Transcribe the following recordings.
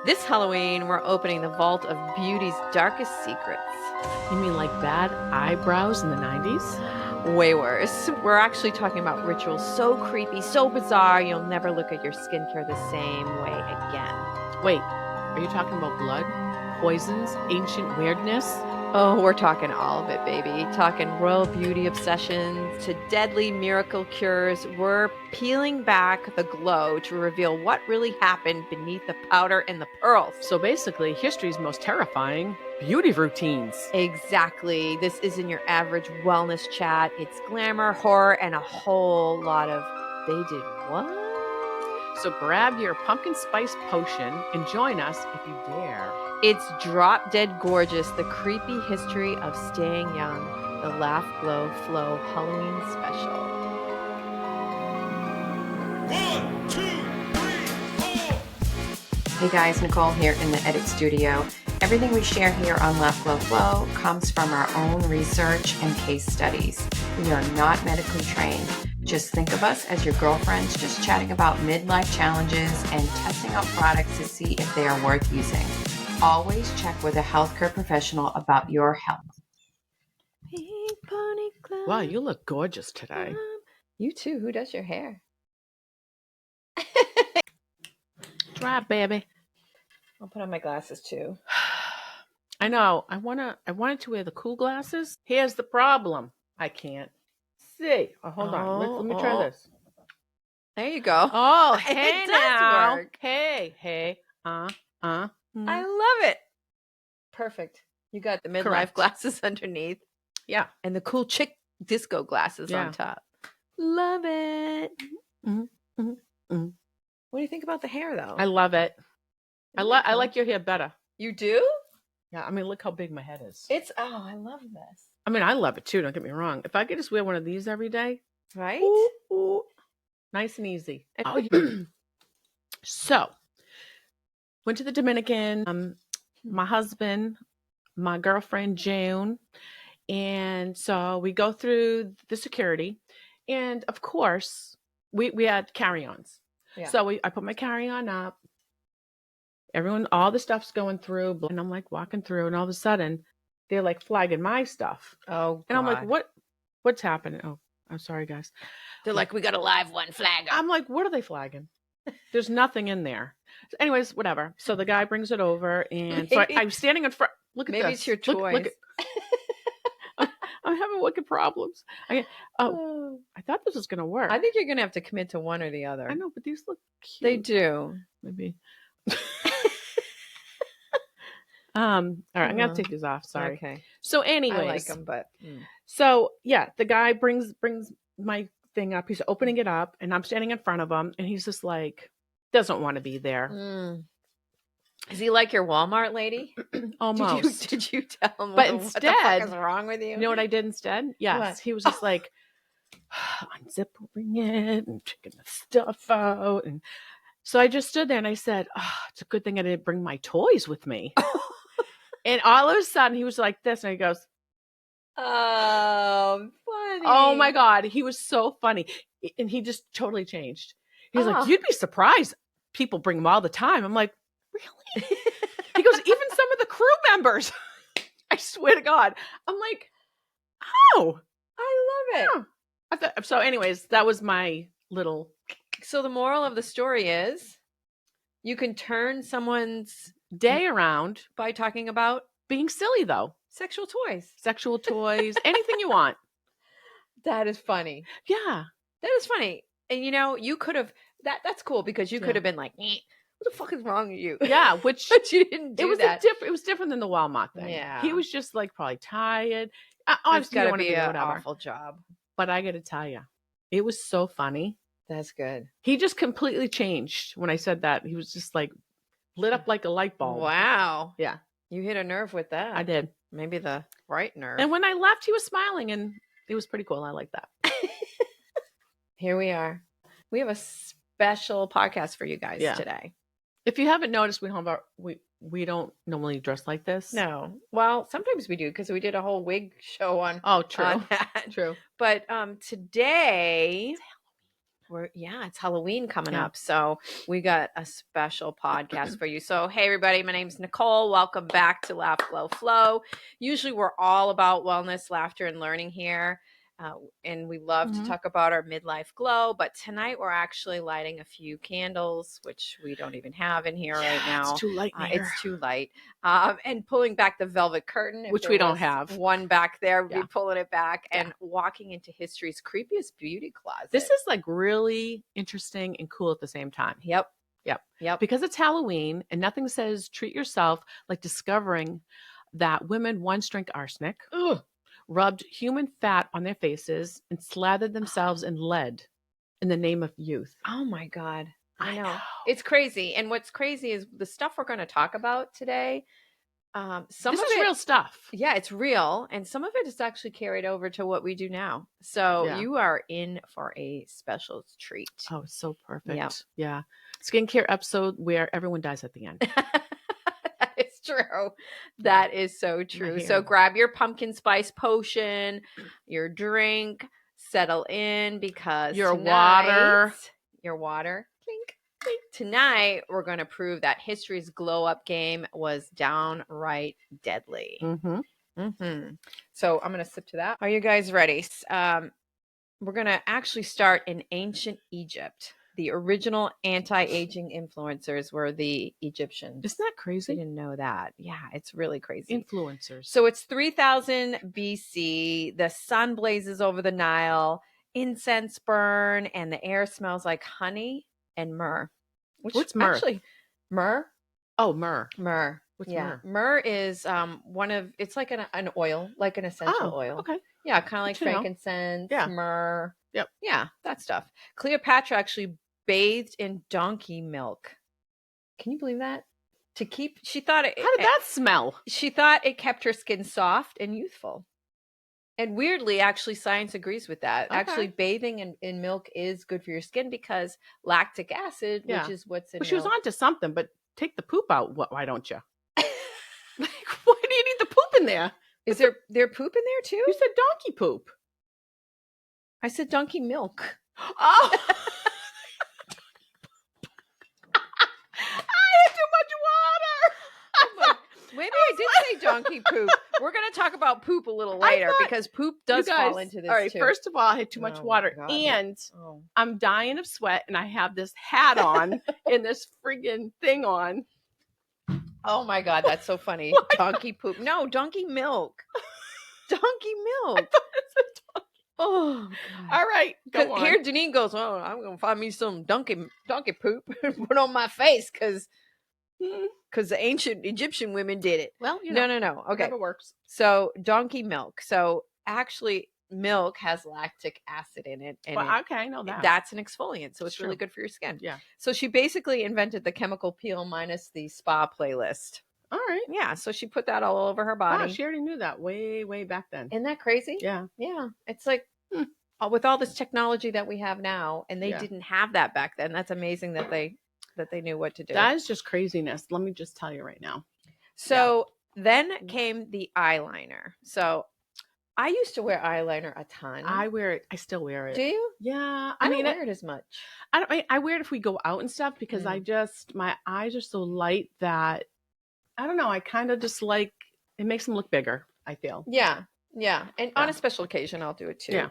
This Halloween, we're opening the vault of beauty's darkest secrets. You mean like bad eyebrows in the 90s? Way worse. We're actually talking about rituals so creepy, so bizarre, you'll never look at your skincare the same way again. Wait, are you talking about blood, poisons, ancient weirdness? Oh, we're talking all of it, baby. Talking royal beauty obsessions to deadly miracle cures. We're peeling back the glow to reveal what really happened beneath the powder and the pearls. So basically, history's most terrifying beauty routines. Exactly. This isn't your average wellness chat. It's glamour, horror, and a whole lot of they did what? So grab your pumpkin spice potion and join us if you dare. It's drop dead gorgeous, the creepy history of staying young, the Laugh, Glow, Flow Halloween special. 1, 2, 3, 4. Hey guys, Nicole here in the edit studio. Everything we share here on Laugh, Glow, Flow comes from our own research and case studies. We are not medically trained. Just think of us as your girlfriends just chatting about midlife challenges and testing out products to see if they are worth using. Always check with a healthcare professional about your health. Pink Pony Club. Wow, you look gorgeous today. You too. Who does your hair? Try it, baby. I'll put on my glasses too. I know. I wanted to wear the cool glasses. Here's the problem. I can't see. Oh, hold on. Let me try this. There you go. Oh, It hey does now. work. Hey. I love it. Perfect. You got the midlife Correct. glasses underneath Yeah. and the cool chick disco glasses Yeah. on top. Love it. Mhm. What do you think about the hair though? I love it. I Isn't it fun? like your hair better. You do? Yeah, I mean, look how big my head is. I love this. I mean, I love it too. Don't get me wrong. If I could just wear one of these every day, Right? ooh, nice and easy. And- Oh, yeah. So, went to the Dominican. My husband, my girlfriend June, and so we go through the security, and of course, we had carry-ons. Yeah. So I put my carry-on up. Everyone, all the stuff's going through, and I'm like walking through, and all of a sudden, they're like flagging my stuff, Oh, and I'm like, God. what's happening? Oh, I'm sorry, guys. They're like, we got a live one flag. I'm like, what are they flagging? There's nothing in there. So anyways, whatever. So the guy brings it over, and so I'm standing in front. Look at Maybe this. it's your Look toys. I'm having wicked problems. I thought this was gonna work. I think you're going to have to commit to one or the other. I know, but these look cute. They do. Maybe. All right, I'm gonna take these off. Sorry. Okay. So, anyways, I like them, but so yeah, the guy brings my thing up. He's opening it up, and I'm standing in front of him, and he's just like, doesn't want to be there. Is he like your Walmart lady? Almost. Did you tell him? But what the instead- fuck is wrong with you? You know what I did instead? Yes, What? he was just like unzipping it and taking the stuff out, and so I just stood there and I said, "Oh, it's a good thing I didn't bring my toys with me." And all of a sudden, he was like this, and he goes, Oh, funny. "Oh my God." He was so funny. And he just totally changed. He's Oh. like, "You'd be surprised. People bring them all the time." I'm like, "Really?" He goes, "Even some of the crew members." I swear to God. I'm like, "Oh." I love it. Yeah. So anyways, that was my little. So the moral of the story is you can turn someone's Day around by talking about being silly, though. sexual toys. Sexual toys, anything you want. That is funny. Yeah. That is funny. And you know, you could have that's cool because you could have been like, "Eh, what the fuck is wrong with you?" Yeah, which But you didn't do it was that. it was different than the Walmart thing. Yeah. He was just like probably tired. It's Obviously, got you to don't want to be do an whatever. awful job. But I got to tell you, it was so funny. That's good. He just completely changed when I said that. He was just like lit up like a light bulb. Wow. Yeah, You hit a nerve with that. I did. Maybe the right nerve. And when I left, he was smiling, and it was pretty cool. I like that. Here we are. We have a special podcast for you guys Yeah. today. If you haven't noticed, we don't normally dress like this. No. Well, sometimes we do because we did a whole wig show on, Oh, true. on that. True. But today It's Halloween coming Yeah. up. So we got a special podcast for you. So, hey, everybody, my name's Nicole. Welcome back to Laugh, Glow, Flow. Usually we're all about wellness, laughter, and learning here. And we love to talk about our midlife glow. But tonight we're actually lighting a few candles, which we don't even have in here right now. It's too light in here. It's too light. And pulling back the velvet curtain. Which we don't have. One back there, we'd Yeah. be pulling it back Yeah. and walking into history's creepiest beauty closet. This is like really interesting and cool at the same time. Yep. Yep. Because it's Halloween and nothing says treat yourself like discovering that women once drank arsenic, rubbed human fat on their faces, and slathered themselves in lead in the name of youth. Oh my God. I know. know. It's crazy. And what's crazy is the stuff we're going to talk about today. Some This of is it, real stuff. Yeah, it's real. And some of it is actually carried over to what we do now. So Yeah. you are in for a special treat. Oh, it's so perfect. Yep. Yeah. Skincare episode where everyone dies at the end. That is true. That is so true. So hair. grab your pumpkin spice potion, your drink, settle in because Your tonight- water. Your water. Clink, clink. Tonight, we're going to prove that history's glow up game was downright deadly. So I'm going to sip to that. Are you guys ready? We're going to actually start in ancient Egypt. The original anti-aging influencers were the Egyptians. Isn't that I crazy? didn't know that. Yeah, it's really crazy. Influencers. So it's 3000 BC. The sun blazes over the Nile, incense burn, and the air smells like honey and myrrh. What's myrrh? Actually, myrrh? Oh, myrrh. Myrrh. What's yeah. myrrh? Myrrh is it's like an oil, like an essential oil. Okay. Yeah, kind of like Good to know. frankincense, Yeah. myrrh. Yep. Yeah, that stuff. Cleopatra actually bathed in donkey milk. Can you believe that? She thought it. How did that smell? She thought it kept her skin soft and youthful. And weirdly, actually, science agrees with that. Okay. Actually, bathing in milk is good for your skin because lactic acid, Yeah. which is what's in Well, she was milk. onto something, but take the poop out. Why don't you? Like, why do you need the poop in there? Is there poop in there too? You said donkey poop. I said donkey milk. Oh. I had too much water. Maybe I did say donkey poop. We're going to talk about poop a little later thought- because poop does You guys, fall into this all right, too. first of all, I had too much Oh my water, God. and Oh. I'm dying of sweat, and I have this hat on and this friggin' thing on. Oh my God, that's so funny. Donkey poop. No, donkey milk. Donkey milk. Oh, God. All right, go on. Here, Daneen goes, oh, I'm going to find me some donkey poop and put on my face because the ancient Egyptian women did it. Well, you No. know, Okay. whatever works. So donkey milk. So actually milk has lactic acid in it. And Well, okay, I know that. that's an exfoliant. So it's It's really true. good for your skin. Yeah. So she basically invented the chemical peel minus the spa playlist. All right. Yeah. So she put that all over her Wow, body. she already knew that way back then. Isn't that crazy? Yeah. Yeah. It's like with all this technology that we have now, and they Yeah. didn't have that back then. That's amazing that they knew what to do. That is just craziness. Let me just tell you right now. So then came the eyeliner. So I used to wear eyeliner a ton. I wear it. I still wear it. Do you? Yeah. I mean, don't wear it as much. I wear it if we go out and stuff because my eyes are so light that I don't know. I kind of just like it makes them look bigger. I feel. Yeah. And on Yeah. a special occasion, I'll do it too. Yeah.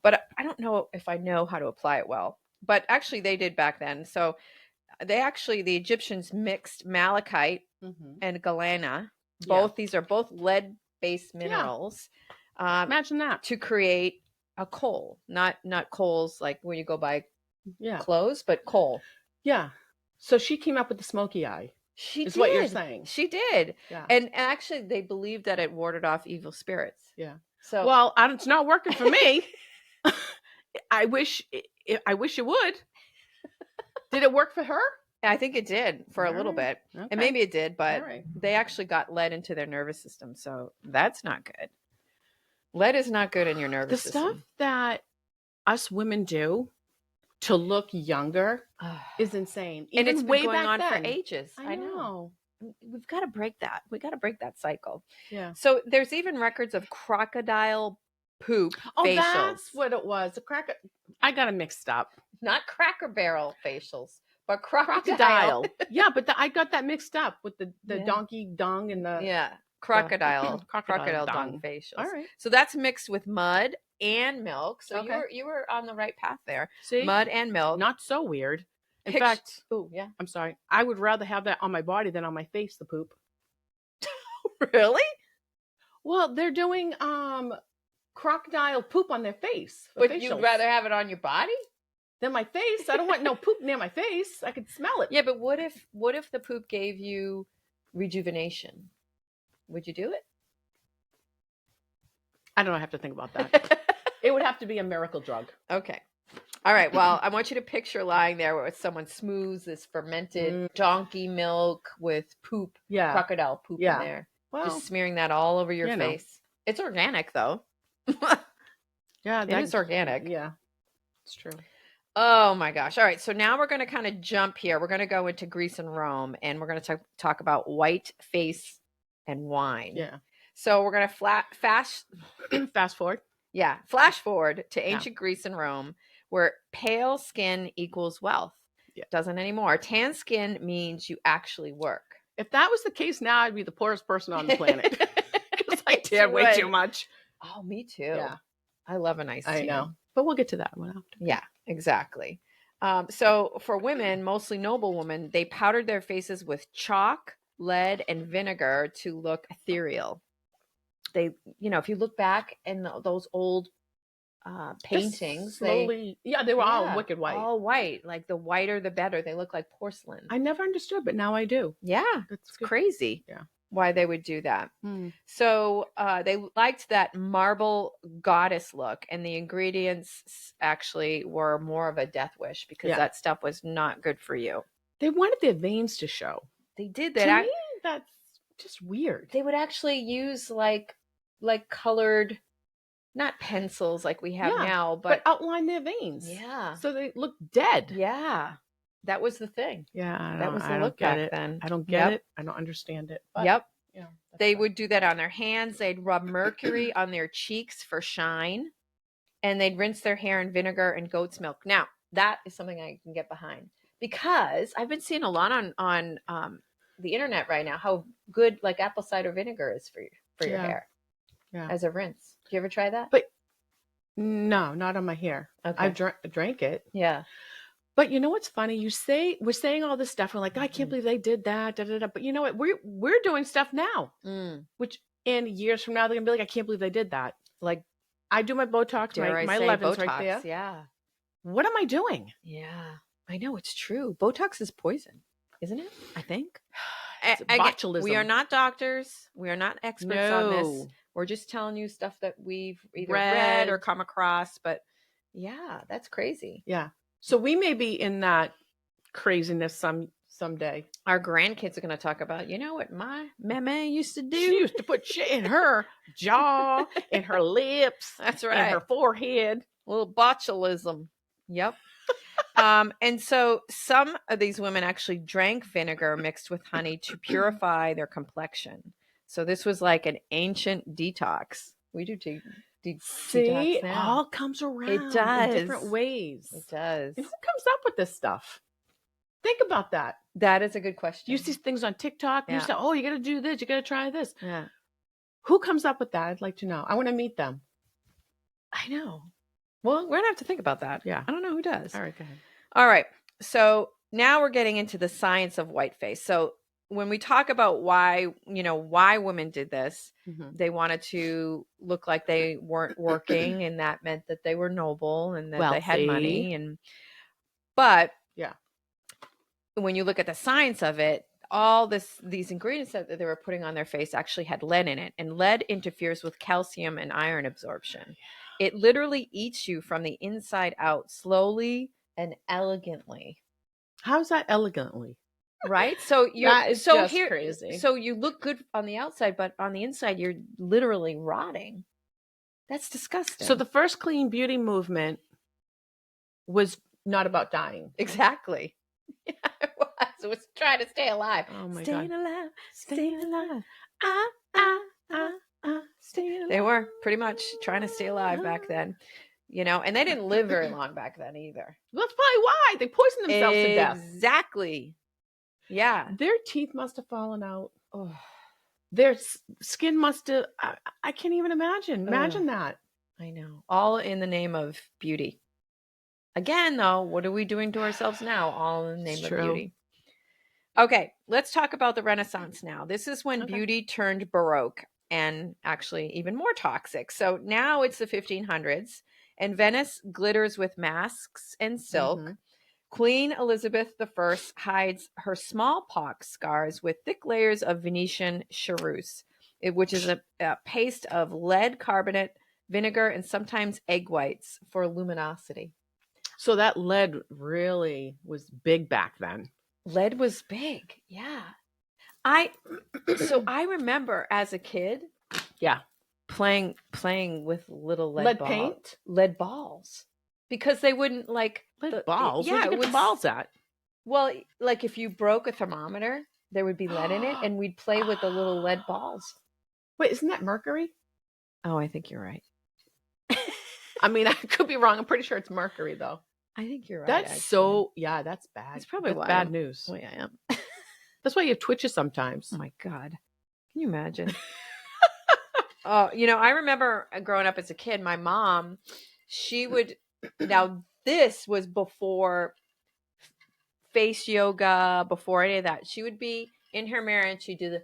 But I don't know if I know how to apply it well. But actually, they did back then. So the Egyptians mixed malachite and galena. These are both lead-based minerals. Imagine that. To create a coal, not coals like where you go buy Yeah. clothes, but coal. Yeah. So she came up with the smoky eye. She Is did. what you're saying. She did. Yeah. And actually, they believed that it warded off evil spirits. Yeah. So Well, it's not working for me. I wish it would. Did it work for her? I think it did for a little bit. Okay. And maybe it did, but All right. they actually got lead into their nervous system. So that's not good. Lead is not good in your The nervous stuff system. that us women do to look younger is insane. And Even it's been way going back on then. for ages. I know. We've got to break that. We got to break that cycle. Yeah. So there's even records of crocodile poop Oh, facials. that's what it was. The cracker. I got it mixed up. Not Cracker Barrel facials, but crocodile. Crocodile. Yeah, but I got that mixed up with the Yeah. donkey dung and the. Yeah, crocodile crocodile dung dung. facials. All right. So that's mixed with mud and milk. So Okay. you were on the right path there. See, Mud and milk. not so weird. In Pict- fact, oh yeah, I'm sorry. I would rather have that on my body than on my face. The poop. really? Well, they're doing crocodile poop on their face. But facials. you'd rather have it on your body? than my face. I don't want no poop near my face. I could smell it. Yeah, but what if the poop gave you rejuvenation? Would you do it? I don't know. I have to think about that. It would have to be a miracle drug. Okay. All right. Well, I want you to picture lying there where someone smooths this fermented donkey milk with poop, Yeah. crocodile poop Yeah. in there. Well, Just smearing that all over your you know. face. It's organic, though. yeah, It is organic. Yeah, it's true. Oh my gosh. All right. So now we're going to kind of jump here. We're going to go into Greece and Rome, and we're going to talk about white face and wine. Yeah. So we're going to Fast forward. Yeah, flash forward to ancient Greece and Rome, where pale skin equals wealth. Yeah. Doesn't anymore. Tan skin means you actually work. If that was the case now, I'd be the poorest person on the planet. Because I It tan way would. too much. Oh, me too. Yeah. I love a nice I tan. know. But we'll get to that one after. Yeah, exactly. So for women, mostly noble women, they powdered their faces with chalk, lead, and vinegar to look ethereal. They, if you look back in those old paintings, Slowly. They were all wicked white. all white. Like the whiter, the better. They look like porcelain. I never understood, but now I do. Yeah, That's it's crazy. Yeah. Why they would do that. Hmm. So they liked that marble goddess look, and the ingredients actually were more of a death wish because Yeah. that stuff was not good for you. They wanted their veins to show. They did To that. me, that's just weird. They would actually use like colored, not pencils like we have Yeah, now, But but outline their veins. yeah, So they look dead. yeah, that was the thing. Yeah. That was the I look don't get back it. then. I don't get Yep. it. I don't understand it. But, Yep. that's They fine. would do that on their hands. They'd rub mercury on their cheeks for shine, and they'd rinse their hair in vinegar and goat's milk. Now, that is something I can get behind because I've been seeing a lot on the internet right now how good like apple cider vinegar is for your Yeah. hair. Yeah. As a rinse. Do you ever try that? But no, not on my hair. Okay. I've drank it. Yeah. But you know what's funny? We're saying all this stuff. We're like, I can't believe they did that. Da, da, da. But you know what? We're doing stuff now, which in years from now they're gonna be like, I can't believe they did that. Like, I do my Botox, Dare I my say 11's Botox? right there. Yeah. What am I doing? Yeah. I know it's true. Botox is poison, isn't it? I think. It's Again, botulism. we are not doctors. We are not experts on this. No. We're just telling you stuff that we've either Read. read or come across. But yeah, that's crazy. Yeah. So we may be in that craziness someday. Our grandkids are going to talk about, you know what my meme used to do? She used to put shit in her jaw, in her lips, That's in right. her forehead. A little botulism. Yep. And so some of these women actually drank vinegar mixed with honey to purify their complexion. So this was like an ancient detox. We do See, detox it now. all comes around does. in different ways. It does. And who comes up with this stuff? Think about that. That is a good question. You see things on TikTok, and you Yeah. say, oh, you got to do this, you got to try this. Yeah. Who comes up with that? I'd like to know. I want to meet them. I know. Well, we're going to have to think about that. Yeah. I don't know who does. All right, go ahead. All right. So now we're getting into the science of whiteface. So when we talk about why women did this, Mhm. they wanted to look like they weren't working, and that meant that they were noble and that they had money. But Yeah. when you look at the science of it, these ingredients that they were putting on their face actually had lead in it, and lead interferes with calcium and iron absorption. It literally eats you from the inside out, slowly and elegantly. How's that elegantly? Right? So That is just crazy. So you look good on the outside, but on the inside you're literally rotting. That's disgusting. So the first clean beauty movement was not about dying. exactly. Yeah, it was. It was trying to stay alive. Oh my Staying God. alive. Staying alive. Staying alive. They were pretty much trying to stay alive back then, and they didn't live very long back then either. Well, that's probably why they poisoned themselves to death. Exactly. Yeah. Their teeth must have fallen out. Oh, Their skin must have. I can't even imagine. Imagine that. I know. All in the name of beauty. Again, though, what are we doing to ourselves now? All in the name It's of true. beauty. Okay, let's talk about the Renaissance now. This is when beauty turned Baroque and actually even more toxic. So now it's the 1500s, and Venice glitters with masks and silk. Mhm. Queen Elizabeth I hides her smallpox scars with thick layers of Venetian chartreuse, which is a paste of lead carbonate, vinegar, and sometimes egg whites for luminosity. So that lead really was big back then. Lead was big. Yeah. So I remember as a kid, Yeah. playing with little Lead paint? lead balls, because they wouldn't like Lead balls? Yeah, Where'd you it get the was balls at? Well, like if you broke a thermometer, there would be lead in it, and we'd play with the little lead balls. Wait, isn't that mercury? Oh, I think you're right. I mean, I could be wrong. I'm pretty sure it's mercury, though. I think you're right. That's actually. yeah, that's bad. That's probably why bad I'm news. the way I am. That's why you have twitches sometimes. Oh my God. Can you imagine? I remember growing up as a kid, my mom, she would, now this was before face yoga, before any of that. She would be in her mirror and she'd do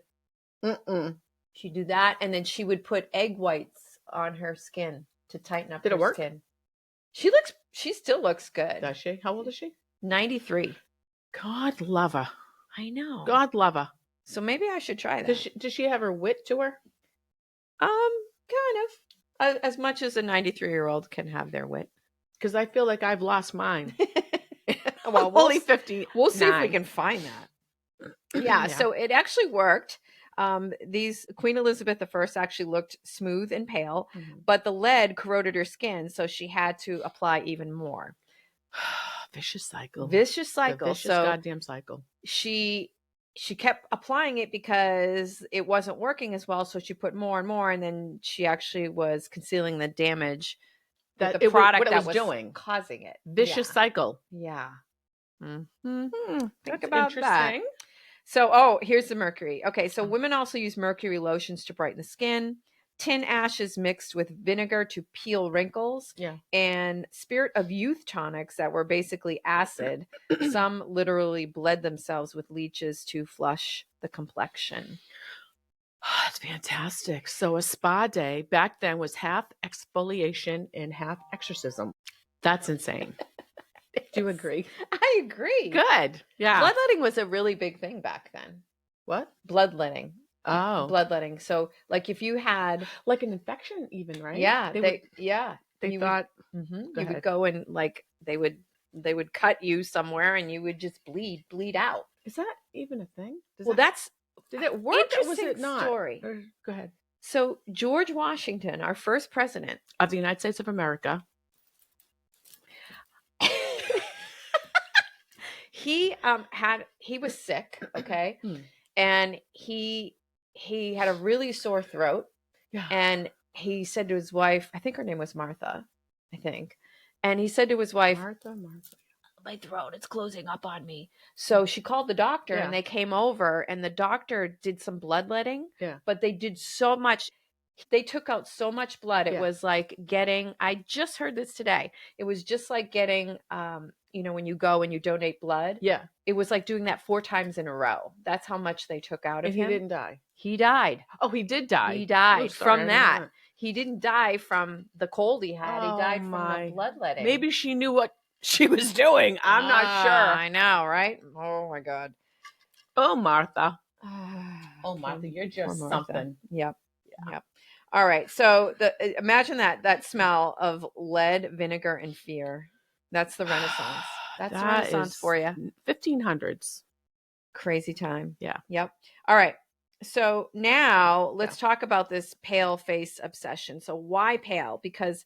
she'd do that. And then she would put egg whites on her skin to tighten up Did her it work? skin. She still looks good. Does she? How old is she? 93. God love her. I know. God love her. So maybe I should try that. Does she have her wit to her? Kind of. As much as a 93-year-old can have their wit. Because I feel like I've lost mine. Well, only 50. We'll see if we can find that. Yeah, so it actually worked. These Queen Elizabeth I actually looked smooth and pale, but the lead corroded her skin, so she had to apply even more. Vicious cycle. Vicious cycle. The vicious so goddamn cycle. She kept applying it because it wasn't working as well, so she put more and more, and then she actually was concealing the damage that the product that was doing, causing it. Vicious cycle. Yeah. Think That's about that. So, here's the mercury. Okay, so women also use mercury lotions to brighten the skin. Tin ashes mixed with vinegar to peel wrinkles. Yeah. And spirit of youth tonics that were basically acid. Some literally bled themselves with leeches to flush the complexion. That's fantastic. So a spa day back then was half exfoliation and half exorcism. That's insane. Do you agree? I agree. Good. Yeah. Bloodletting was a really big thing back then. What? Bloodletting. Oh. Bloodletting. So like if you had like an infection even, right? Yeah. They thought you would go and like they would cut you somewhere and you would just bleed out. Is that even a thing? Did it work or was it not? Story. Go ahead. So George Washington, our first president of the United States of America, he was sick, okay? And he had a really sore throat. Yeah. And he said to his wife, I think her name was Martha, and he said to his wife, Martha. My throat, it's closing up on me. So she called the doctor and they came over and the doctor did some bloodletting. Yeah. But they did so much. They took out so much blood. It was like getting, I just heard this today. It was just like getting, when you go and you donate blood. Yeah. It was like doing that 4 times in a row. That's how much they took out of him. And he didn't die. He died. Oh, he did die. He died from that. He didn't die from the cold he had. He died from the bloodletting. Maybe she knew what she was doing. I'm not sure. I know, right? Oh my God. Oh, Martha. Oh, Martha, you're just something. Yep. All right. So imagine that smell of lead, vinegar, and fear. That's the Renaissance. That's the Renaissance for you. 1500s. Crazy time. Yeah. Yep. All right. So now let's talk about this pale face obsession. So why pale? Because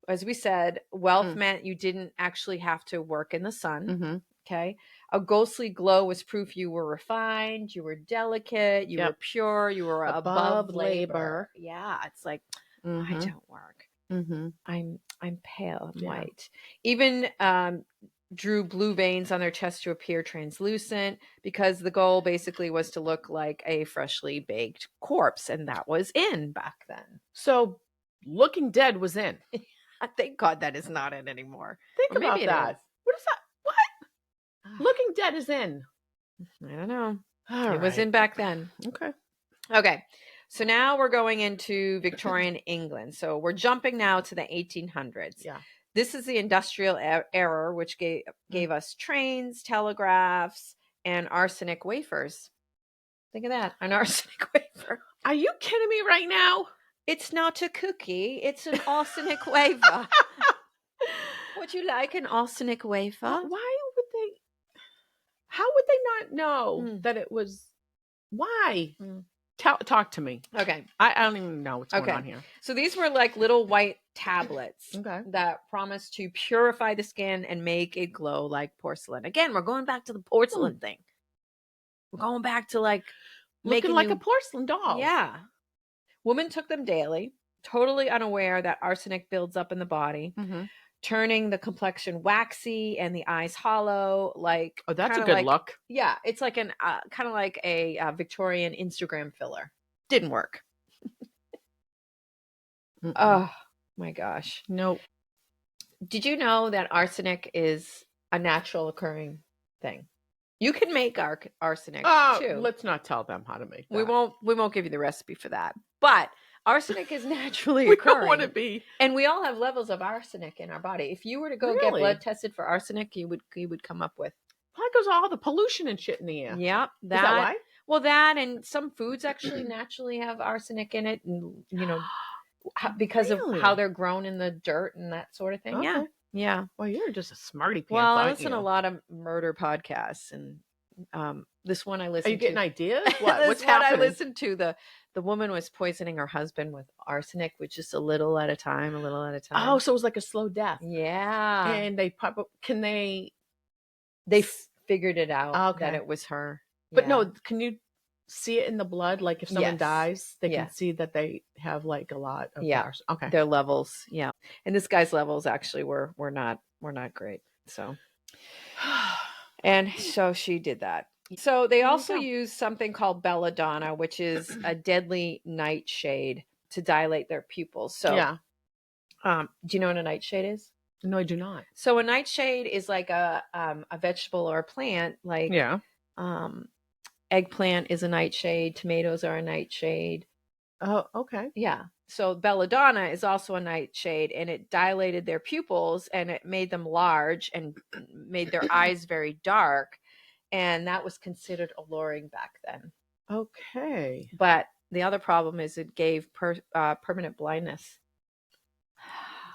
as we said, wealth meant you didn't actually have to work in the sun. Okay. A ghostly glow was proof you were refined, you were delicate, you were Yep. pure, you were above Above labor. labor. Yeah. It's like, I Mm-hmm. don't work. Mm-hmm. I'm pale, I'm Yeah. white. Even drew blue veins on their chest to appear translucent because the goal basically was to look like a freshly baked corpse, and that was in back then. So looking dead was in. Thank God that is not in anymore. Think Or maybe about it that. is. What is that? What? Looking dead is in. I don't know. All It was in back then. Okay. Okay. So now we're going into Victorian England. So we're jumping now to the 1800s. Yeah. This is the industrial era, which gave us trains, telegraphs, and arsenic wafers. Think of that, an arsenic wafer. Are you kidding me right now? It's not a cookie, it's an arsenic wafer. Would you like an arsenic wafer? Why would they? How would they not know Mm. that it was? Why? Mm. Talk to me. Okay. I don't even know what's going on here. So these were like little white tablets Okay. that promise to purify the skin and make it glow like porcelain. Again, we're going back to the porcelain thing. We're going back to like Looking making like you, a porcelain doll. Yeah. Women took them daily, totally unaware that arsenic builds up in the body, Mm-hmm. turning the complexion waxy and the eyes hollow. Like, Oh, that's a kinda good like, look. Yeah, it's like an kind of like a Victorian Instagram filler. Didn't work. Oh my gosh. Nope. Did you know that arsenic is a natural occurring thing? You can make arsenic too. Let's not tell them how to make that. We won't give you the recipe for that. But arsenic is naturally We occurring. don't want to be. And we all have levels of arsenic in our body. If you were to go get Really? blood tested for arsenic, you would come up with. Why goes all the pollution and shit in the air? Yep. Is that why? Well, that and some foods actually naturally have arsenic in it, and because of Really? how they're grown in the dirt and that sort of thing. Okay. Yeah. Yeah. Well, you're just a smarty pants. Well, I aren't listen you? to a lot of murder podcasts, and this one I listened to. Are you getting ideas? What? This What's one happening? I listened to, the woman was poisoning her husband with arsenic, with just a little at a time, Oh, so it was like a slow death. Yeah. And they can they? They figured it out Okay. that it was her. But Yeah. no, can you see it in the blood? Like if someone Yes. dies, they Yeah. can see that they have like a lot of Yeah. arsenic. Okay. Their levels, yeah. And this guy's levels actually were not great. So, and so she did that. So they There you also go. use something called belladonna, which is a deadly nightshade to dilate their pupils. So, yeah. do you know what a nightshade is? No, I do not. So a nightshade is like a vegetable or a plant, like Yeah. eggplant is a nightshade, tomatoes are a nightshade. Oh, okay. Yeah. So belladonna is also a nightshade, and it dilated their pupils and it made them large and made their eyes very dark. And that was considered alluring back then. Okay. But the other problem is it gave permanent blindness.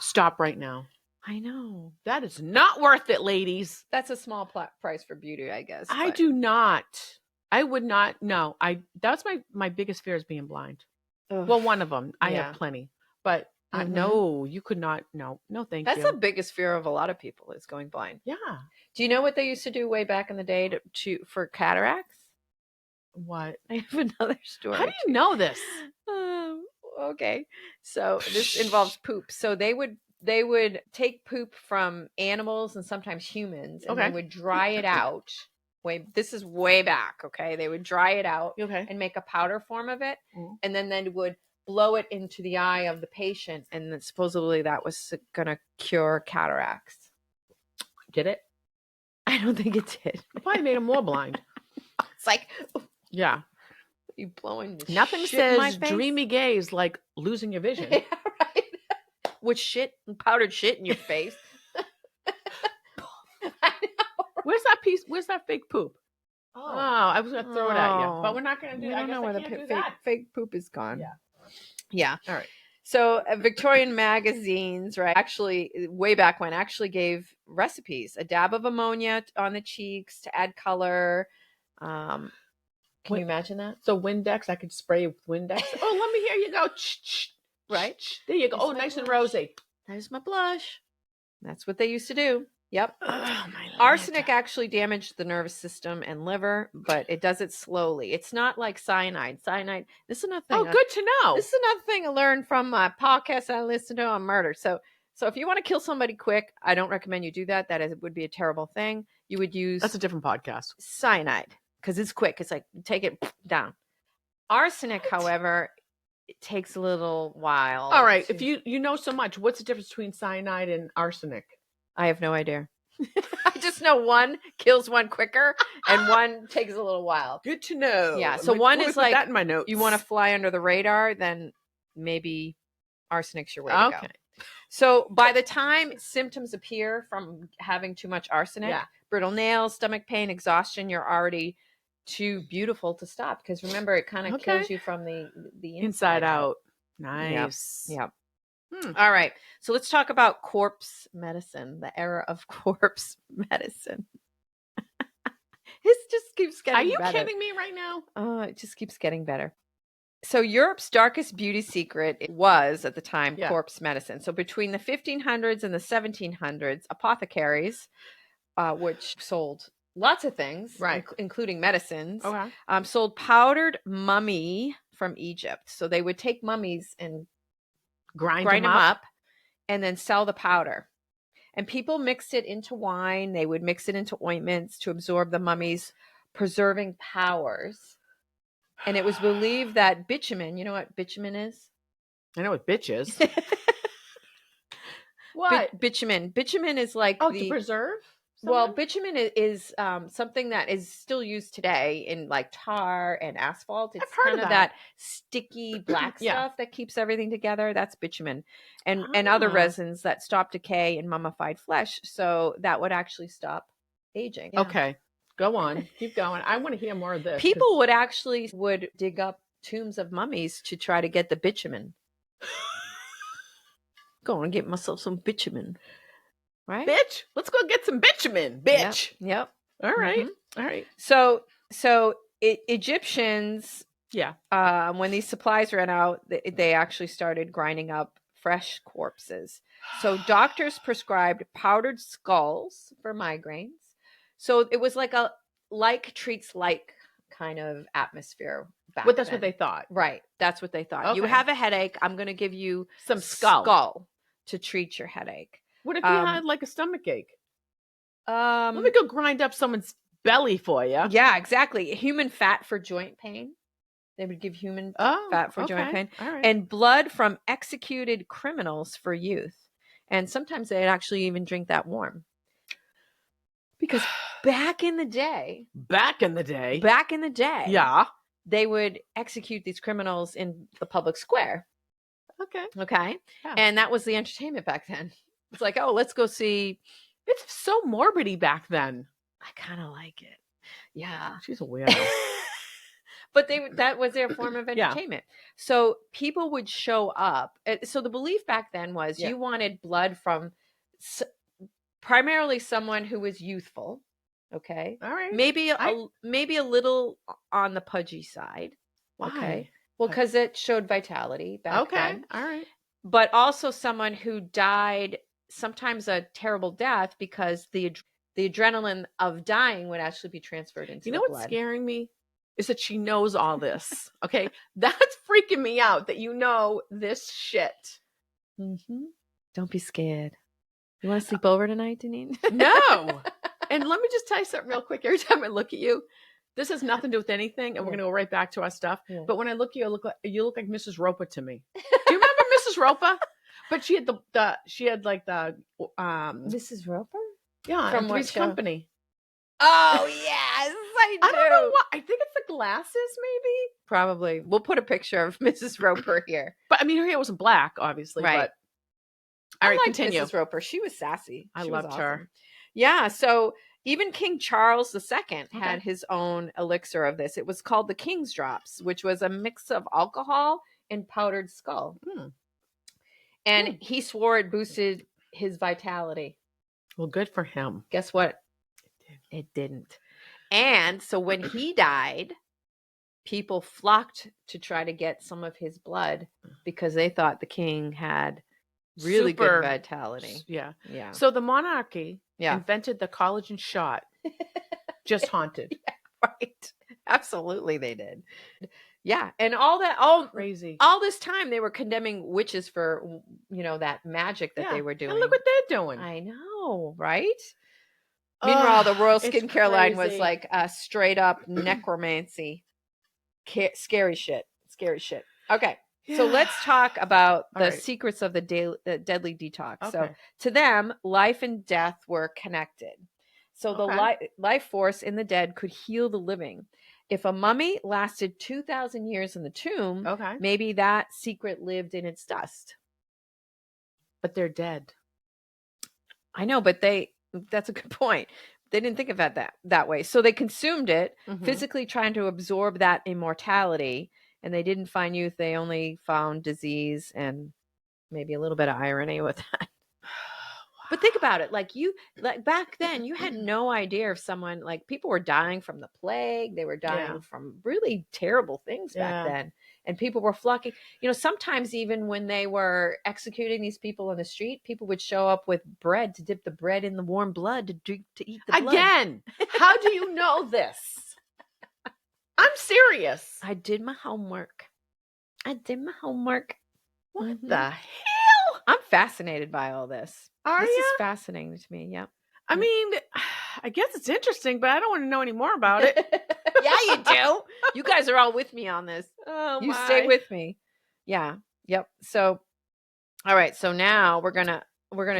Stop right now. I know. That is not worth it, ladies. That's a small price for beauty, I guess. I but- do not. I would not. No, that's my biggest fear is being blind. Ugh. Well, one of them. I Yeah. have plenty, but Mhm. no, you could not. No, thank That's you. the biggest fear of a lot of people is going blind. Yeah. Do you know what they used to do way back in the day for cataracts? What? I have another story. How do you know this? Okay. So this involves poop. So they would take poop from animals and sometimes humans, and Okay. they would dry it out. This is way back, okay? They would dry it out Okay. and make a powder form of it, Mm. and then they would blow it into the eye of the patient, and then supposedly that was going to cure cataracts. Did it? I don't think it did. It probably made him more blind. It's like, Yeah. you blowing the Nothing shit in my says face? dreamy gaze like losing your vision. Yeah, right. With shit and powdered shit in your face. I know. Where's that piece? Where's that fake poop? Oh, I was gonna throw it at you, Oh. but we're not gonna do We that. I don't guess know I where the can't do fake, that. fake poop is gone. Yeah. Yeah. All right. So Victorian magazines, right, actually way back when, actually gave recipes: a dab of ammonia on the cheeks to add color. Can Wait. you imagine that? So Windex, I could spray with Windex. Oh, let me hear you go. Right. There you go. It's Oh, my nice and blush. rosy. There's my blush. That's what they used to do. Yep. Oh, my Arsenic actually damaged the nervous system and liver, but it does it slowly. It's not like cyanide. Cyanide, this is another thing. Oh, good to know. This is another thing I learned from my podcast I listened to on murder. So if you want to kill somebody quick, I don't recommend you do that. Would be a terrible thing. You would use That's a different podcast. cyanide because it's quick. It's like take it down. Arsenic, however, it takes a little while. All right. If you know so much, what's the difference between cyanide and arsenic? I have no idea. I just know one kills one quicker and one takes a little while. Good to know. Yeah. So one is like that in my notes. you want to fly under the radar, then maybe arsenic's your way to go. So by the time symptoms appear from having too much arsenic, brittle nails, stomach pain, exhaustion, you're already too beautiful to stop. Because remember, it kind of kills you from the inside out. Nice. Yep. All right. So let's talk about corpse medicine, the era of corpse medicine. It just keeps getting better. Are you kidding me right now? It just keeps getting better. So Europe's darkest beauty secret was, at the time, corpse medicine. So between the 1500s and the 1700s, apothecaries, which sold lots of things, including medicines, sold powdered mummy from Egypt. So they would take mummies and grind them up and then sell the powder. And people mixed it into wine. They would mix it into ointments to absorb the mummy's preserving powers. And it was believed that bitumen, you know what bitumen is? I know what bitch is. What? Bitumen. Bitumen is like to preserve? Well, bitumen is something that is still used today in like tar and asphalt. It's kind of that sticky black stuff that keeps everything together. That's bitumen, and other resins that stop decay in mummified flesh. So that would actually stop aging. Yeah. Okay, go on, keep going. I want to hear more of this. People would dig up tombs of mummies to try to get the bitumen. Go and get myself some bitumen. Right? Bitch, let's go get some bitumen, bitch. Yep. All right. All right. So Egyptians, when these supplies ran out, they actually started grinding up fresh corpses. So doctors prescribed powdered skulls for migraines. So it was like a like treats like kind of atmosphere. But that's what they thought. Right. That's what they thought. Okay. You have a headache. I'm going to give you some skull to treat your headache. What if you had like a stomach ache? Let me go grind up someone's belly for you. Yeah, exactly. Human fat for joint pain. They would give human fat for joint pain. All right. And blood from executed criminals for youth. And sometimes they'd actually even drink that warm. Because back in the day, they would execute these criminals in the public square. Okay. Yeah. And that was the entertainment back then. It's like, oh, let's go see. It's so morbidy back then. I kind of like it. Yeah. She's a weirdo. But that was their form of entertainment. So people would show up. So the belief back then was you wanted blood from primarily someone who was youthful. Okay. All right. Maybe a little on the pudgy side. Why? Okay. Well, because it showed vitality back then. All right. But also someone who died sometimes a terrible death because the adrenaline of dying would actually be transferred into the blood. What's scaring me is that she knows all this. Okay. That's freaking me out that you know this shit. Mm-hmm. Don't be scared. You want to sleep over tonight, Daneen? No. And let me just tell you something real quick. Every time I look at you, this has nothing to do with anything, and we're going to go right back to our stuff. Yeah. But when I look at you, you look like Mrs. Roper to me. Do you remember Mrs. Roper? But she had Mrs. Roper? Yeah, from Three's Company. Oh yes, I do. I don't know what. I think it's the glasses, maybe. Probably. We'll put a picture of Mrs. Roper here. But I mean, her hair wasn't black, obviously. Right. But all right, continue. Mrs. Roper. She was sassy. I loved her. Yeah. So even King Charles II had his own elixir of this. It was called the King's Drops, which was a mix of alcohol and powdered skull. And he swore it boosted his vitality. Well, good for him. Guess what? It didn't. And so when he died, people flocked to try to get some of his blood because they thought the king had really good vitality. Yeah. Yeah. So the monarchy Yeah. invented the collagen shot. Just haunted. Right. Absolutely they did. Yeah. And all Crazy. all this time they were condemning witches for, that magic that they were doing. And look what they're doing. I know, right? Meanwhile, the Royal It's Skincare line was crazy. like straight up necromancy. Scary shit. Scary shit. Okay. So let's talk about All the right. secrets of the deadly detox. So Okay. to them, life and death were connected. So the life force in the dead could heal the living. If a mummy lasted 2,000 years in the tomb, Okay. maybe that secret lived in its dust. But they're dead. I know, but that's a good point. They didn't think of it that way. So they consumed it, Mhm. physically trying to absorb that immortality, and they didn't find youth. They only found disease and maybe a little bit of irony with that. But think about it. Like back then, you had no idea if someone, like, people were dying from the plague. They were dying from really terrible things back then. And people were flocking. Sometimes even when they were executing these people on the street, people would show up with bread to dip the bread in the warm blood to eat the blood. Again, how do you know this? I'm serious. I did my homework. What Mhm. the hell? I'm fascinated by all this. Are This you? is fascinating to me. Yep. I mean, I guess it's interesting, but I don't want to know any more about it. Yeah, you do. You guys are all with me on this. Oh, You stay with me. Yeah. Yep. So, all right. So now we're gonna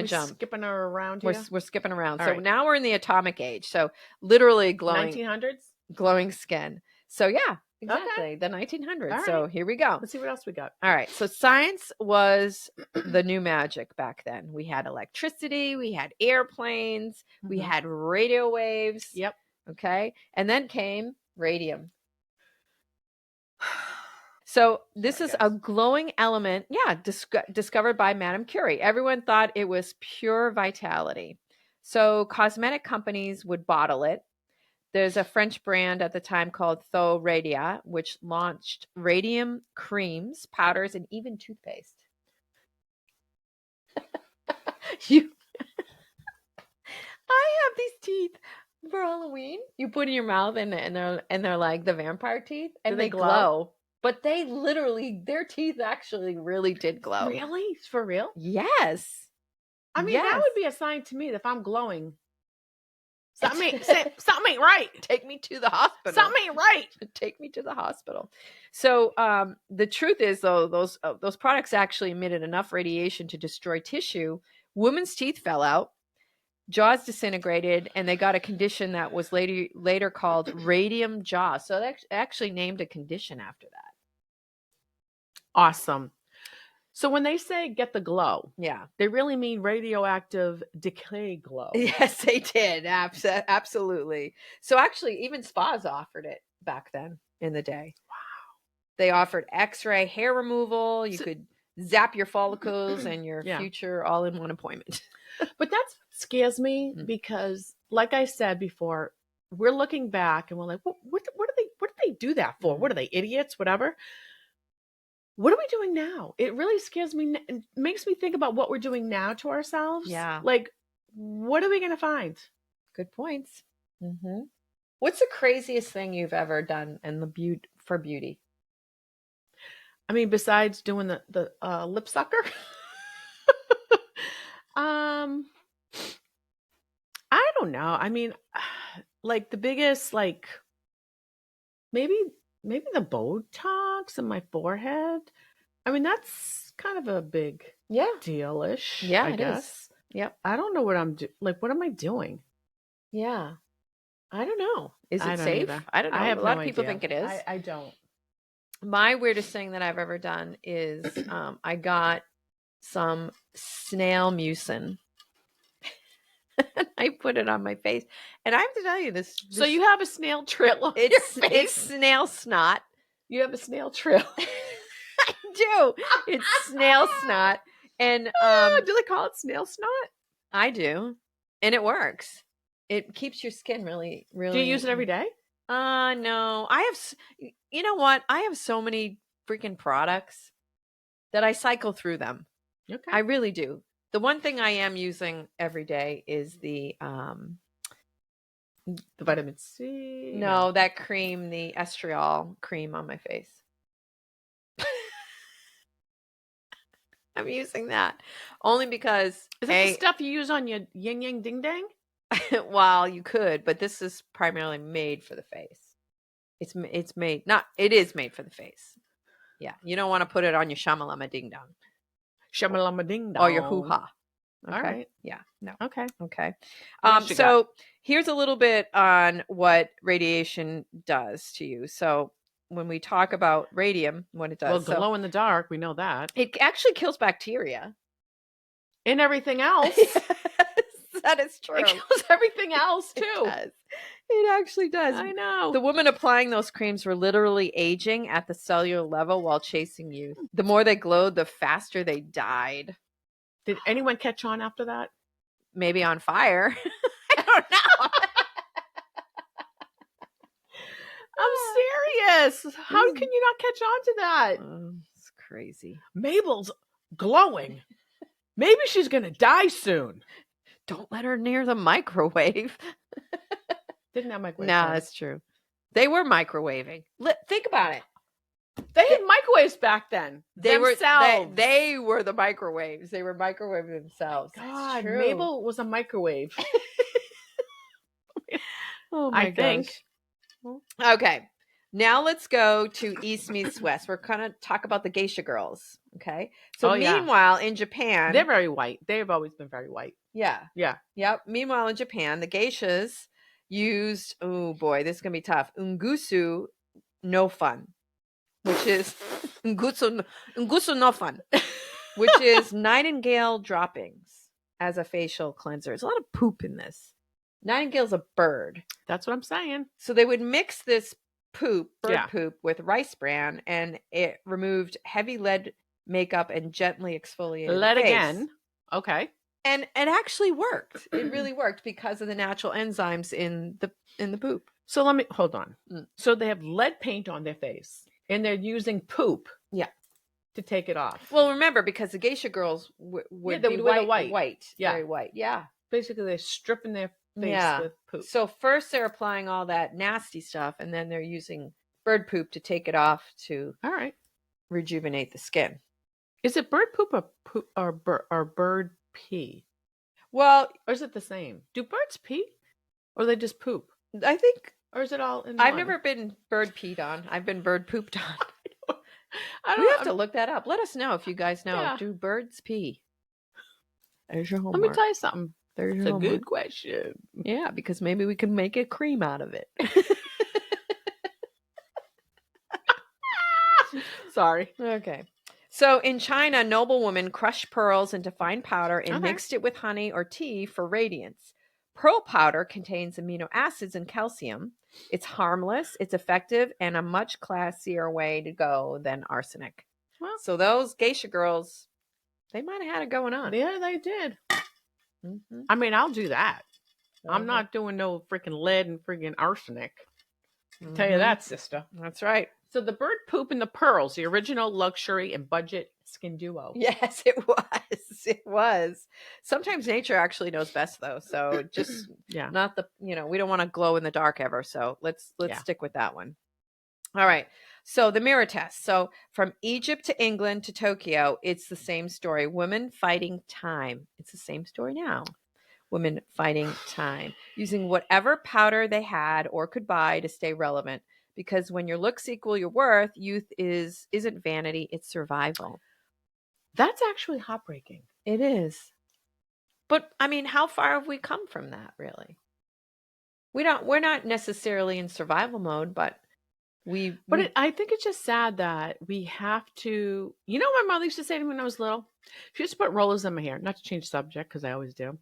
jump. Skipping around here. We're skipping around. All So right. now we're in the atomic age. So literally 1900s. glowing skin. So yeah, exactly. The 1900s. All So right. here we go. Let's see what else we got. All right. So science was the new magic back then. We had electricity, we had airplanes, we Mhm. had radio waves. Yep. Okay. And then came radium. So this is a glowing element, discovered by Madame Curie. Everyone thought it was pure vitality. So cosmetic companies would bottle it. There's a French brand at the time called Tho Radia, which launched radium creams, powders, and even toothpaste. I have these teeth for Halloween. You put in your mouth and they're like the vampire teeth, and Do they they glow. glow? But their teeth actually really did glow. Really? For real? Yes. I mean, Yes. that would be a sign to me that if I'm glowing, something ain't right. Take me to the hospital. Something ain't right. Take me to the hospital. So the truth is, though, those products actually emitted enough radiation to destroy tissue. Women's teeth fell out, jaws disintegrated, and they got a condition that was later called radium jaw. So they actually named a condition after that. Awesome. So when they say get the glow, Yeah. they really mean radioactive decay glow. Yes, they did. Absolutely. So actually, even spas offered it back then in the day. Wow. They offered X-ray hair removal. You could zap your follicles and your future all in one appointment. But that's what scares me because, like I said before, we're looking back and we're like, what do they do that for? What are they, idiots? Whatever. What are we doing now? It really scares me. It makes me think about what we're doing now to ourselves. Yeah. Like, what are we going to find? Good points. Mm-hmm. What's the craziest thing you've ever done for beauty? I mean, besides doing the lip sucker, I don't know. I mean, like the biggest, like maybe the Botox in my forehead. I mean, that's kind of a big deal-ish. Yeah, I it guess. is. Yep. I don't know what I'm doing. Like, what am I doing? Yeah. I don't know. Is it don't safe? either. I don't know. I have a lot no of people idea. think it is. I don't. My weirdest thing that I've ever done is I got some snail mucin. I put it on my face, and I have to tell you this. So you have a snail trail on your It's face. snail snot. You have a snail trail. I do. It's snail snot, and do they call it snail snot? I do, and it works. It keeps your skin really, really. Do you use it every day? No. I have. You know what? I have so many freaking products that I cycle through them. Okay. I really do. The one thing I am using every day is the vitamin C. no, that cream, the estriol cream on my face. I'm using that only because Is that the stuff you use on your yin yang ding dang? well, you could, but this is primarily made for the face. It's made it is made for the face. Yeah, you don't want to put it on your shamalama ding dong. Shamalama ding dong. Or your hoo ha. Okay. All right. Yeah. No. Okay. Okay. What else you So here's a little bit on what radiation does to you. So when we talk about radium, what it does. Well, glow in the dark, we know that. It actually kills bacteria. And everything else. Yes, that is true. It kills everything else too. It does. It actually does. I know. The women applying those creams were literally aging at the cellular level while chasing youth. The more they glowed, the faster they died. Did anyone catch on after that? Maybe on fire. I don't know. I'm serious. How can you not catch on to that? It's crazy. Mabel's glowing. Maybe she's going to die soon. Don't let her near the microwave. Didn't have microwave. No, that's true. They were microwaving. Think about it. They had microwaves back then. They were the microwaves. They were microwaving themselves. God, Mabel was a microwave. Oh my I think. Okay. Now let's go to East meets West. We're going to talk about the geisha girls. Okay. So meanwhile, in Japan. They're very white. They've always been very white. Yeah. Yeah. Yep. Meanwhile, in Japan, the geishas used, oh boy, this is going to be tough. Ungusu no fun, which is ungusu no fun, which is nightingale droppings as a facial cleanser. There's a lot of poop in this. Nightingale's a bird. That's what I'm saying. So they would mix this poop, bird Yeah. poop, with rice bran, and it removed heavy lead makeup and gently exfoliated Lead the face. again. Okay. And it actually worked. It really worked because of the natural enzymes in the poop. So let me hold on. Mm. So they have lead paint on their face, and they're using poop. Yeah. To take it off. Well, remember, because the geisha girls would they be would wear the white. white, Yeah. very white. Yeah. Basically, they're stripping their face with poop. So first they're applying all that nasty stuff, and then they're using bird poop to take it off to All right. rejuvenate the skin. Is it bird poop or bird pee? Well, Or is it the same? Do birds pee? Or they just poop? I think Or is it all in I've one? never been bird peed on. I've been bird pooped on. I don't We know. have to look that up. Let us know if you guys know. Yeah. Do birds pee? There's your homework. Let me tell you something. There's It's your a homework. good question. Yeah, because maybe we can make a cream out of it. Sorry. Okay. So in China, noblewomen crushed pearls into fine powder and Okay. mixed it with honey or tea for radiance. Pearl powder contains amino acids and calcium. It's harmless, it's effective, and a much classier way to go than arsenic. Well, So those geisha girls, they might have had it going on. yeah, they did. Mhm. I mean, I'll do that. I'm Mhm. not doing no freaking lead and freaking arsenic. Tell you Mhm. that, sister. That's right. So the bird poop and the pearls, the original luxury and budget skin duo. Yes, it was. It was. Sometimes nature actually knows best, though. So just Yeah. not the, we don't want to glow in the dark ever. So let's Yeah. stick with that one. All right. So the mirror test. So from Egypt to England to Tokyo, it's the same story. Women fighting time. It's the same story now. Women fighting time, using whatever powder they had or could buy to stay relevant. Because when your looks equal your worth, youth isn't vanity, it's survival. That's actually heartbreaking. It is. But I mean, how far have we come from that, really? We're not necessarily in survival mode, but I think it's just sad that we have to, what my mother used to say to me when I was little? She used to put rollers in my hair, not to change subject because I always do.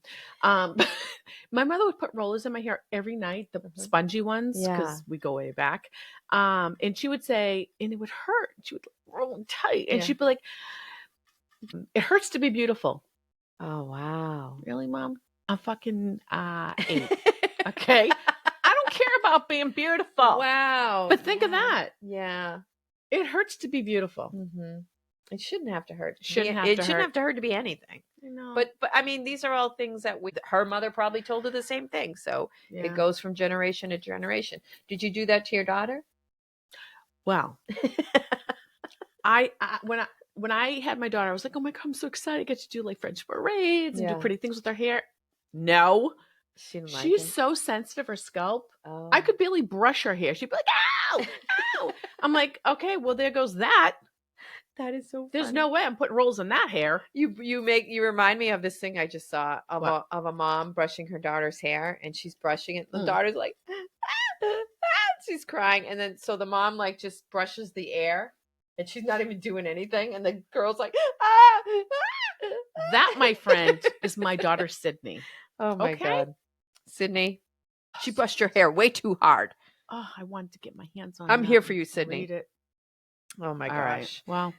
My mother would put rollers in my hair every night, the spongy ones, because we go way back. And she would say, and it would hurt. She would roll them tight. And she'd be like, it hurts to be beautiful. Oh, wow. Really, Mom? I'm fucking 8. Okay? I don't care about being beautiful. Wow. But think of that. Yeah. It hurts to be beautiful. Mm-hmm. It shouldn't have to hurt. Shouldn't have it to shouldn't hurt. have to hurt to be anything. I know. But I mean, these are all things that her mother probably told her the same thing. So yeah. it goes from generation to generation. Did you do that to your daughter? Well, when I had my daughter, I was like, oh my God, I'm so excited. I get to do like French braids and do Yeah. pretty things with her hair. No. She didn't like She's it. so sensitive, her scalp. Oh. I could barely brush her hair. She'd be like, ow, ow. I'm like, okay, well, there goes that. That is so funny. There's no way I'm putting rolls in that hair. You remind me of this thing I just saw of What? a mom brushing her daughter's hair, and she's brushing it. The Mm. daughter's like, she's crying, and then so the mom like just brushes the air, and she's not even doing anything, and the girl's like, That, my friend, is my daughter, Sydney. Oh my Okay? God, Sydney, she brushed your hair way too hard. Oh, I wanted to get my hands on. I'm that here for and you, Sydney. read it. Oh my All gosh. right. Well,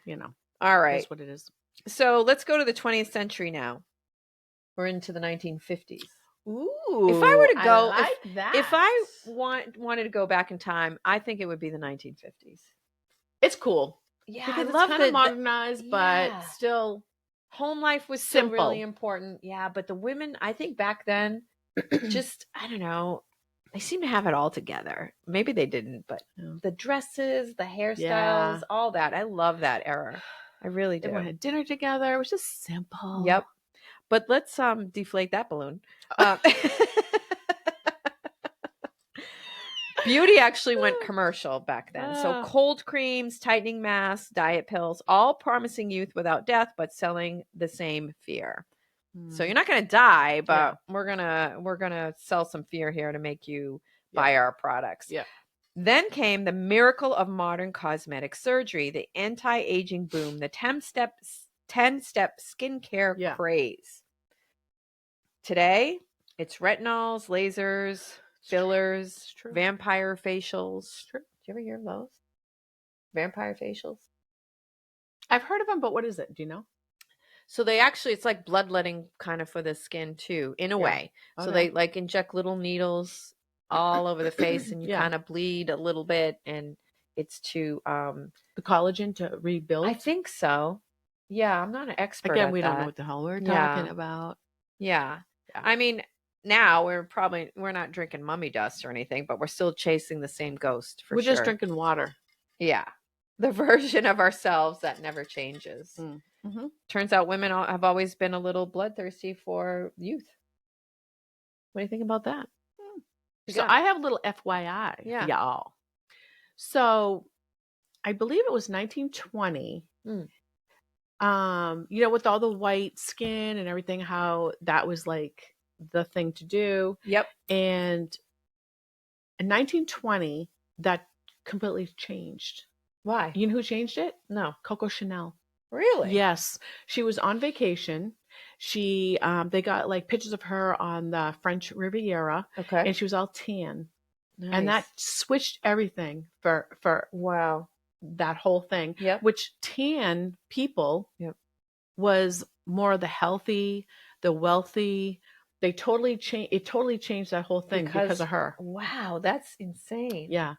All right. that's what it is. So let's go to the 20th century now. We're into the 1950s. Ooh. If I were to go, I like that. if I wanted to go back in time, I think it would be the 1950s. It's cool. Yeah, Because I love it's kind of modernized, yeah. but still home life was still simple. really important. Yeah, but the women, I think back then, just I don't know, they seem to have it all together. Maybe they didn't, but the dresses, the hairstyles, all that. I love that era. I really do. Everyone had dinner together. It was just simple. Yep. But let's deflate that balloon. Beauty actually went commercial back then. So cold creams, tightening masks, diet pills, all promising youth without death, but selling the same fear. So you're not going to die, but we're gonna sell some fear here to make you buy our products. Yeah. Then came the miracle of modern cosmetic surgery, the anti-aging boom, the 10-step skincare craze. Today, it's retinols, lasers, fillers, vampire facials. Do you ever hear of those? Vampire facials? I've heard of them, but what is it? Do you know? So they actually, it's like bloodletting kind of for the skin too, in a way. So they like inject little needles all over the face and you kind of bleed a little bit, and it's to the collagen to rebuild. I think so. Yeah, I'm not an expert. Again, at we that. don't know what the hell we're talking about. Yeah. I mean, now we're not drinking mummy dust or anything, but we're still chasing the same ghost for sure. We're just drinking water. Yeah. The version of ourselves that never changes. Mm-hmm. Turns out women have always been a little bloodthirsty for youth. What do you think about that? So I have a little FYI for y'all. So I believe it was 1920. With all the white skin and everything, how that was like the thing to do. Yep. And in 1920, that completely changed. Why? You know who changed it? No. Coco Chanel. Really? Yes. She was on vacation. They got like pictures of her on the French Riviera. Okay. And she was all tan. Nice. And that switched everything for wow. that whole thing. Yep. Which tan people was more of the healthy, the wealthy. They totally changed. It totally changed that whole thing because of her. Wow, that's insane. Yeah.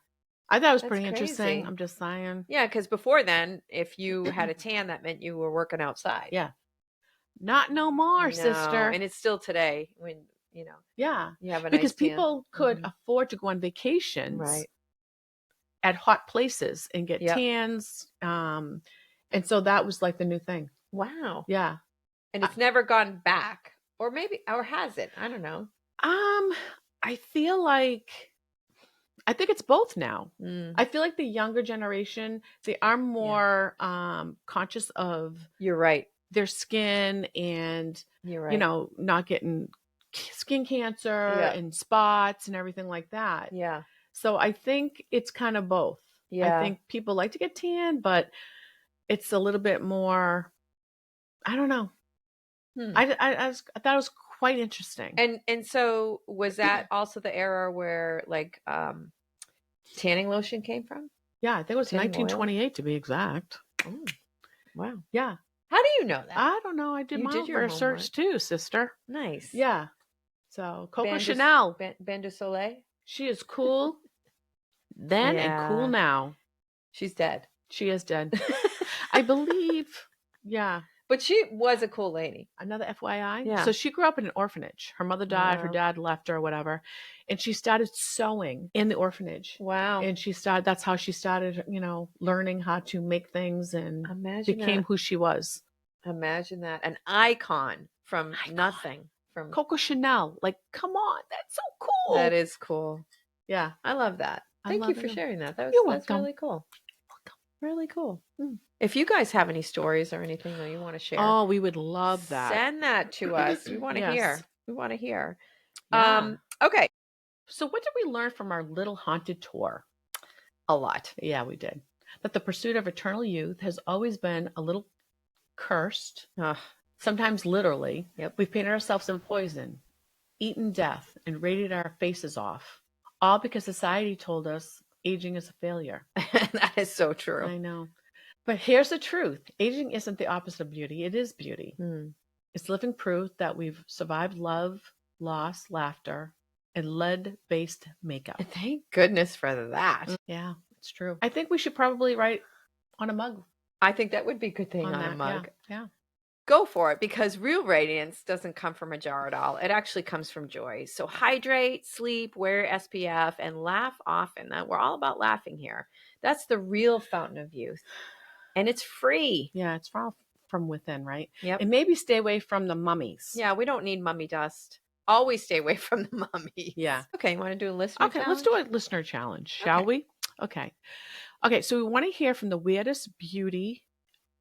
I thought it was That's pretty interesting. crazy. I'm just saying. Yeah, because before then, if you had a tan, that meant you were working outside. Yeah. Not no more, sister. And it's still today when, yeah. you have a because nice tan. people could afford to go on vacations at hot places and get tans. And so that was like the new thing. Wow. Yeah. And it's never gone back. Or has it? I don't know. I feel like I think it's both now. I feel like the younger generation, they are more conscious of You're right. their skin and You're right. not getting skin cancer and spots and everything like that. Yeah. So I think it's kind of both. Yeah. I think people like to get tan, but it's a little bit more, I don't know. I thought it was quite interesting. And so was that also the era where like tanning lotion came from? Yeah, I think it was 1928 to be exact. Oh, wow. Yeah. How do you know that? I don't know. I did my research too, sister. Nice. Yeah. So Coco Chanel. Bain de Soleil. She is cool then and cool now. She's dead. She is dead. I believe. Yeah. But she was a cool lady. Another FYI. Yeah. So she grew up in an orphanage. Her mother died, her Wow. dad left her or whatever. And she started sewing in the orphanage. Wow. And that's how she started, learning how to make things and Imagine became that. who she was. Imagine that. An icon from nothing. From Coco Chanel. Like, come on. That's so cool. That is cool. Yeah. I love that. Thank you love for it. sharing that. You're That's welcome. really cool. Really cool. If you guys have any stories or anything that you want to share, Oh, we would love that. send that to us. We want to Yes. hear. We want to hear. Yeah. Okay. So what did we learn from our little haunted tour? A lot. Yeah, we did. That the pursuit of eternal youth has always been a little cursed, sometimes literally. Yep. We've painted ourselves in poison, eaten death, and rated our faces off, all because society told us aging is a failure. That is so true. I know. But here's the truth. Aging isn't the opposite of beauty. It is beauty. It's living proof that we've survived love, loss, laughter, and lead-based makeup. Thank goodness for that. Yeah, it's true. I think we should probably write on a mug. I think that would be a good thing on a mug. Yeah. Go for it, because real radiance doesn't come from a jar at all. It actually comes from joy. So hydrate, sleep, wear SPF, and laugh often. We're all about laughing here. That's the real fountain of youth. And it's free. Yeah, it's from within, right? Yep. And maybe stay away from the mummies. Yeah, we don't need mummy dust. Always stay away from the mummies. Yeah. Okay, you want to do a listener challenge? Let's do a listener challenge, shall we? Okay. Okay, so we want to hear from the weirdest beauty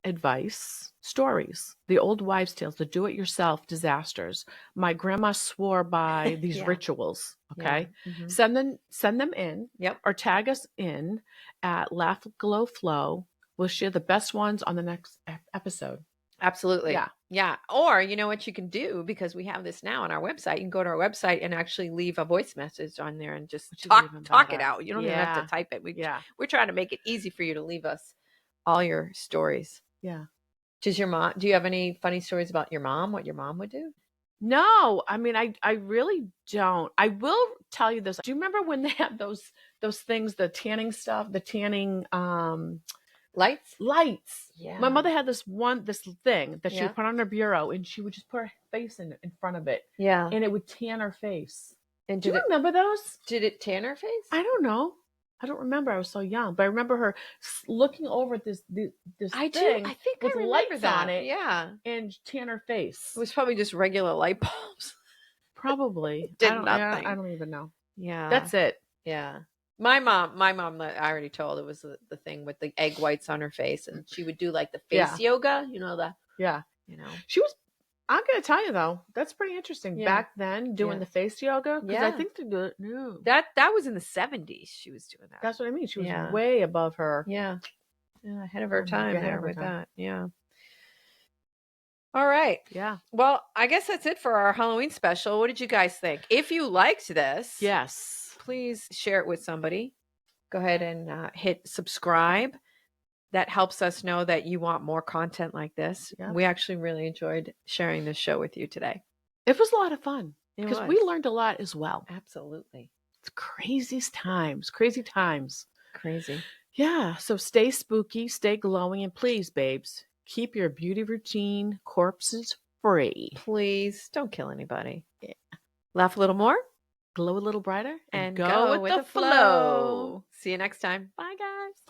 advice stories, the old wives' tales, the do-it-yourself disasters. My grandma swore by these rituals. Okay, send them in. Yep. Or tag us in at Laugh Glow Flow. We'll share the best ones on the next episode. Absolutely. Yeah. Yeah. Or you know what you can do, because we have this now on our website. You can go to our website and actually leave a voice message on there and just talk it out. You don't even have to type it. We're trying to make it easy for you to leave us all your stories. Yeah. Do you have any funny stories about your mom? What your mom would do? No, I mean, I really don't. I will tell you this. Do you remember when they had those things, the tanning stuff, the tanning lights? Yeah. My mother had this thing that she would put on her bureau, and she would just put her face in front of it. Yeah. And it would tan her face. And do you remember those? Did it tan her face? I don't know. I don't remember. I was so young, but I remember her looking over this I thing do. I think with I remember lights that. on it. Yeah. And tan her face. It was probably just regular light bulbs. Probably. Did nothing. I don't even know. Yeah. That's it. Yeah. My mom, I already told, it was the thing with the egg whites on her face, and she would do like the face yoga, She was, I'm going to tell you though, that's pretty interesting. Yeah. Back then doing the face yoga. Because I think that was in the 70s. She was doing that. That's what I mean. She was way above her. Yeah. Ahead of her time that. Yeah. All right. Yeah. Well, I guess that's it for our Halloween special. What did you guys think? If you liked this, yes, please share it with somebody. Go ahead and hit subscribe. That helps us know that you want more content like this. Yeah. We actually really enjoyed sharing this show with you today. It was a lot of fun because we learned a lot as well. Absolutely. It's crazy times. Crazy. Yeah. So stay spooky, stay glowing, and please, babes, keep your beauty routine corpses free. Please don't kill anybody. Yeah. Laugh a little more. Glow a little brighter. And go with the flow. See you next time. Bye, guys.